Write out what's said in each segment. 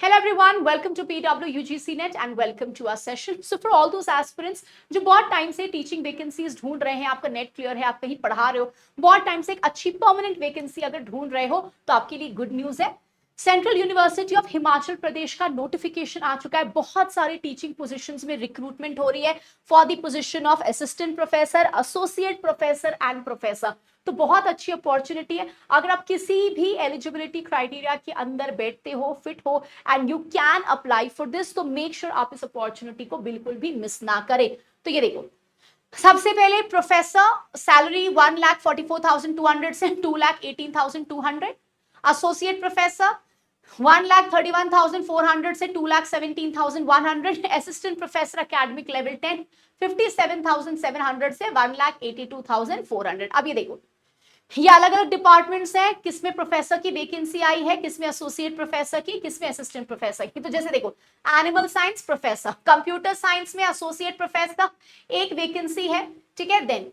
Hello everyone, welcome to PW UGC Net and welcome to our session. So for all those aspirants जो बहुत time से teaching vacancies ढूंढ रहे हैं, आपका नेट क्लियर है, आप कहीं पढ़ा रहे हो, बहुत टाइम से एक अच्छी परमानेंट वैकेंसी अगर ढूंढ रहे हो तो आपके लिए गुड न्यूज है। Central university of Himachal Pradesh का नोटिफिकेशन आ चुका है। बहुत सारे टीचिंग पोजीशंस में रिक्रूटमेंट हो रही है for the position of assistant professor, associate professor and professor. तो बहुत अच्छी अपॉर्चुनिटी है। अगर आप किसी भी एलिजिबिलिटी क्राइटेरिया के अंदर बैठते हो, फिट हो and you can apply for this, तो मेक श्योर आप इस अपॉर्चुनिटी को बिल्कुल भी मिस ना करें। तो ये देखो, सबसे पहले प्रोफेसर सैलरी 1,44,200 से 2,18,200, एसोसिएट प्रोफेसर 1,31,400 से 2,17,100, असिस्टेंट प्रोफेसर एकेडमिक लेवल 10 57,700 से 1,82,400। अब ये देखो, ये अलग अलग डिपार्टमेंट्स हैं, किसमें प्रोफेसर की वैकेंसी आई है, किसमें एसोसिएट प्रोफेसर की, किसमें असिस्टेंट प्रोफेसर की। तो जैसे देखो, animal science professor, computer science में एसोसिएट प्रोफेसर एक वैकेंसी है, ठीक है। देन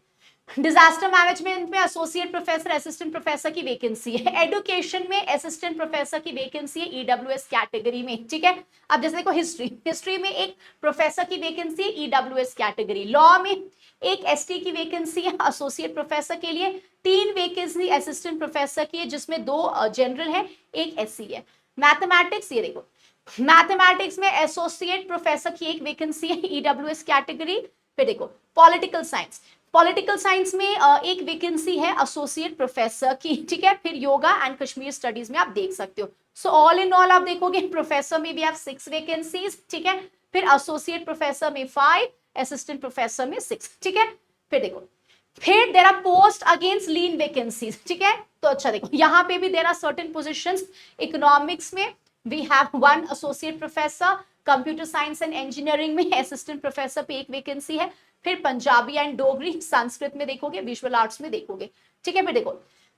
डिजास्टर मैनेजमेंट में एसोसिएट प्रोफेसर, असिस्टेंट प्रोफेसर की वैकेंसी है। एडुकेशन में असिस्टेंट प्रोफेसर की वैकेंसी है ईडब्ल्यूएस कैटेगरी में, ठीक है। अब जैसे देखो, हिस्ट्री में एक प्रोफेसर की वैकेंसी है ईडब्ल्यूएस कैटेगरी। लॉ में एक एसटी की वैकेंसी है एसोसिएट प्रोफेसर के लिए, 3 वैकेंसी असिस्टेंट प्रोफेसर की है जिसमें 2 जनरल है, एक एससी है। मैथमेटिक्स, ये देखो, मैथमेटिक्स में एसोसिएट प्रोफेसर की एक वैकेंसी है ईडब्ल्यूएस कैटेगरी। फिर देखो, पॉलिटिकल साइंस में एक वैकेंसी है एसोसिएट प्रोफेसर की, ठीक है। फिर योगा एंड कश्मीर स्टडीज में आप देख सकते हो। सो ऑल इन ऑल आप देखोगे, प्रोफेसर में भी आप 6 वैकेंसीज, ठीक है। फिर एसोसिएट प्रोफेसर में 5, असिस्टेंट प्रोफेसर में 6, ठीक है। फिर देखो, फिर there are post against lien vacancies, ठीक है। तो अच्छा देखो, यहाँ पे भी there are certain positions. Economics में we have 1 associate professor, computer science and engineering में असिस्टेंट प्रोफेसर पे एक वैकेंसी है। फिर पंजाबी एंड डोगरी, संस्कृत में देखोगे, विजुअल आर्ट्स में देखोगे, ठीक है। फिर देखो,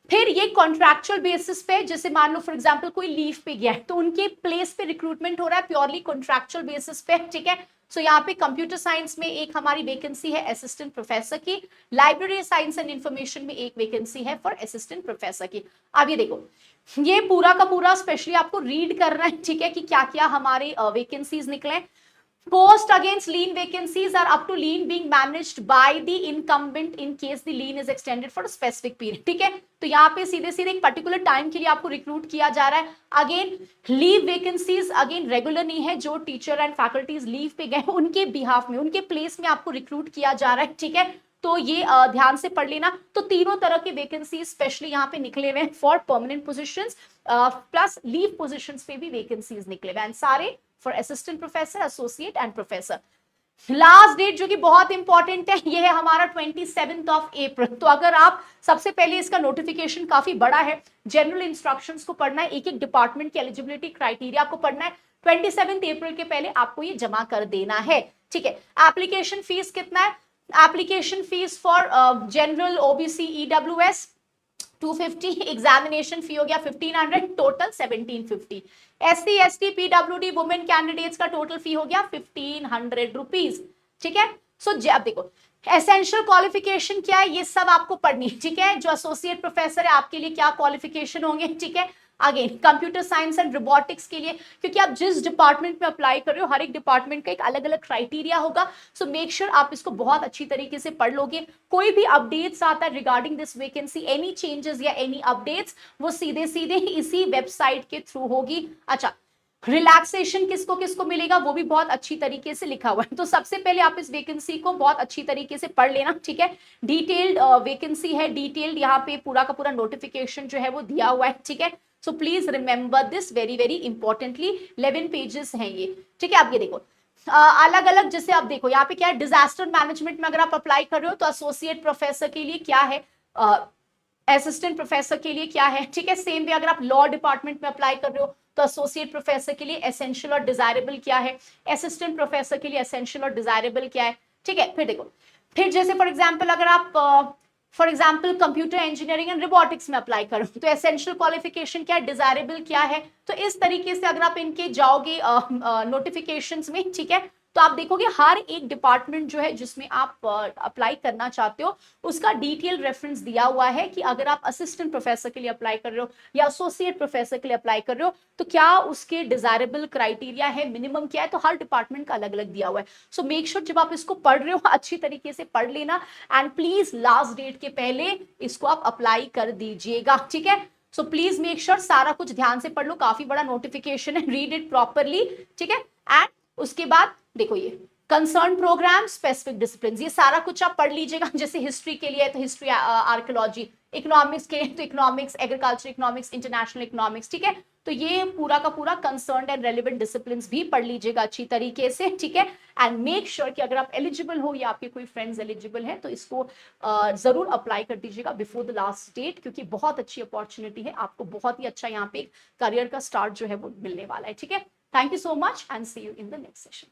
फिर ये कॉन्ट्रैक्चुअल बेसिस पे, जैसे मान लो फॉर एग्जांपल कोई लीव पे गया है तो उनके प्लेस पे रिक्रूटमेंट हो रहा है प्योरली कॉन्ट्रैक्चुअल बेसिस पे, ठीक है। सो यहाँ पे कंप्यूटर साइंस में एक हमारी वैकेंसी है असिस्टेंट प्रोफेसर की, लाइब्रेरी साइंस एंड इंफॉर्मेशन में एक वैकेंसी है फॉर असिस्टेंट प्रोफेसर की। अब ये देखो, ये पूरा का पूरा स्पेशली आपको रीड करना है, ठीक है, कि क्या क्या हमारे वैकेंसीज निकले। Post against lien vacancies are up to lien being managed by the incumbent in case the lien is extended for a specific period, ठीक है। तो यहाँ पे सीधे सीधे एक पर्टिकुलर टाइम के लिए आपको रिक्रूट किया जा रहा है। Again leave vacancies again regular नहीं है, जो टीचर एंड फैकल्टीज लीव पे गए उनके बिहाफ में, उनके प्लेस में आपको रिक्रूट किया जा रहा है, ठीक है। तो ये ध्यान से पढ़ लेना। तो तीनों तरह की वैकेंसीज स्पेशली यहाँ पे निकले हुए हैं for permanent positions, plus leave positions पे भी वैकेंसीज निकले हुए हैं, सारे for assistant professor, associate and professor. Last date जो कि बहुत इंपॉर्टेंट है, ये है हमारा 27 अप्रैल। तो अगर आप सबसे पहले, इसका नोटिफिकेशन काफी बड़ा है, जनरल इंस्ट्रक्शंस को पढ़ना है, एक एक डिपार्टमेंट की एलिजिबिलिटी क्राइटेरिया को पढ़ना है, 27 अप्रैल के पहले आपको ये जमा कर देना है, ठीक है। एप्लीकेशन फीस कितना है? Application fees for general, OBC, EWS 250, examination फी हो गया 1500, total 1750। SC, ST, PWD, women candidates का टोटल फी हो गया 1500 रुपीज, ठीक है। सो अब देखो, एसेंशियल क्वालिफिकेशन क्या है, ये सब आपको पढ़नी, ठीक है। जो एसोसिएट प्रोफेसर है आपके लिए क्या क्वालिफिकेशन होंगे, ठीक है। Again computer science and robotics के लिए, क्योंकि आप जिस डिपार्टमेंट में अप्लाई कर रहे हो, हर एक डिपार्टमेंट का एक अलग अलग क्राइटेरिया होगा। सो मेक श्योर आप इसको बहुत अच्छी तरीके से पढ़ लोगे। कोई भी अपडेट्स आता है regarding this vacancy, any changes या एनी अपडेट्स, वो सीधे सीधे इसी वेबसाइट के थ्रू होगी। अच्छा, रिलैक्सेशन किसको किसको मिलेगा वो भी बहुत अच्छी तरीके से लिखा हुआ है। तो सबसे पहले आप इस वैकेंसी को बहुत अच्छी तरीके से पढ़ लेना, ठीक है। डिटेल्ड वैकेंसी है, डिटेल्ड यहाँ पे पूरा का पूरा नोटिफिकेशन जो है वो दिया हुआ है, ठीक है। So please remember this very very importantly, 11 pages हैं ये, ठीक है। आप ये देखो, अलग अलग, जैसे आप देखो यहाँ पे क्या है, डिजास्टर मैनेजमेंट में अगर आप अप्लाई कर रहे हो तो एसोसिएट प्रोफेसर के लिए क्या है, असिस्टेंट प्रोफेसर के लिए क्या है, ठीक है। सेम वे अगर आप लॉ डिपार्टमेंट में अप्लाई कर रहे हो तो एसोसिएट प्रोफेसर के लिए एसेंशियल और डिजायरेबल क्या है, असिस्टेंट प्रोफेसर के लिए एसेंशियल और डिजायरेबल क्या है, ठीक है। फिर देखो, फिर जैसे फॉर एग्जांपल अगर आप for example computer engineering and robotics में अप्लाई करो तो एसेंशियल क्वालिफिकेशन क्या है, डिजायरेबल क्या है। तो इस तरीके से अगर आप इनके जाओगे नोटिफिकेशंस में, ठीक है, तो आप देखोगे हर एक डिपार्टमेंट जो है जिसमें आप अप्लाई करना चाहते हो उसका डिटेल रेफरेंस दिया हुआ है कि अगर आप असिस्टेंट प्रोफेसर के लिए अप्लाई कर रहे हो या एसोसिएट प्रोफेसर के लिए अप्लाई कर रहे हो तो क्या उसके डिजायरेबल क्राइटेरिया है, मिनिमम क्या है, तो हर डिपार्टमेंट का अलग अलग दिया हुआ है। सो मेक श्योर जब आप इसको पढ़ रहे हो अच्छी तरीके से पढ़ लेना एंड प्लीज लास्ट डेट के पहले इसको आप अप्लाई कर दीजिएगा, ठीक है। सो प्लीज मेक श्योर सारा कुछ ध्यान से पढ़ लो, काफी बड़ा नोटिफिकेशन है, रीड इट प्रॉपरली, ठीक है। एंड उसके बाद देखो ये कंसर्न प्रोग्राम, स्पेसिफिक डिसिप्लिन, ये सारा कुछ आप पढ़ लीजिएगा। जैसे हिस्ट्री के लिए तो हिस्ट्री आर्कियोलॉजी, इकोनॉमिक्स के लिए तो economics, agriculture economics, international economics, ठीक है। तो ये पूरा का पूरा कंसर्न एंड रेलिवेंट डिसिप्लिन भी पढ़ लीजिएगा अच्छी तरीके से, ठीक है। एंड मेक श्योर कि अगर आप एलिजिबल हो या आपके कोई फ्रेंड्स एलिजिबल हैं तो इसको जरूर अप्लाई कर दीजिएगा बिफोर द लास्ट डेट, क्योंकि बहुत अच्छी अपॉर्चुनिटी है, आपको बहुत ही अच्छा यहाँ पे करियर का स्टार्ट जो है वो मिलने वाला है, ठीक है। Thank you so much and see you in the next session.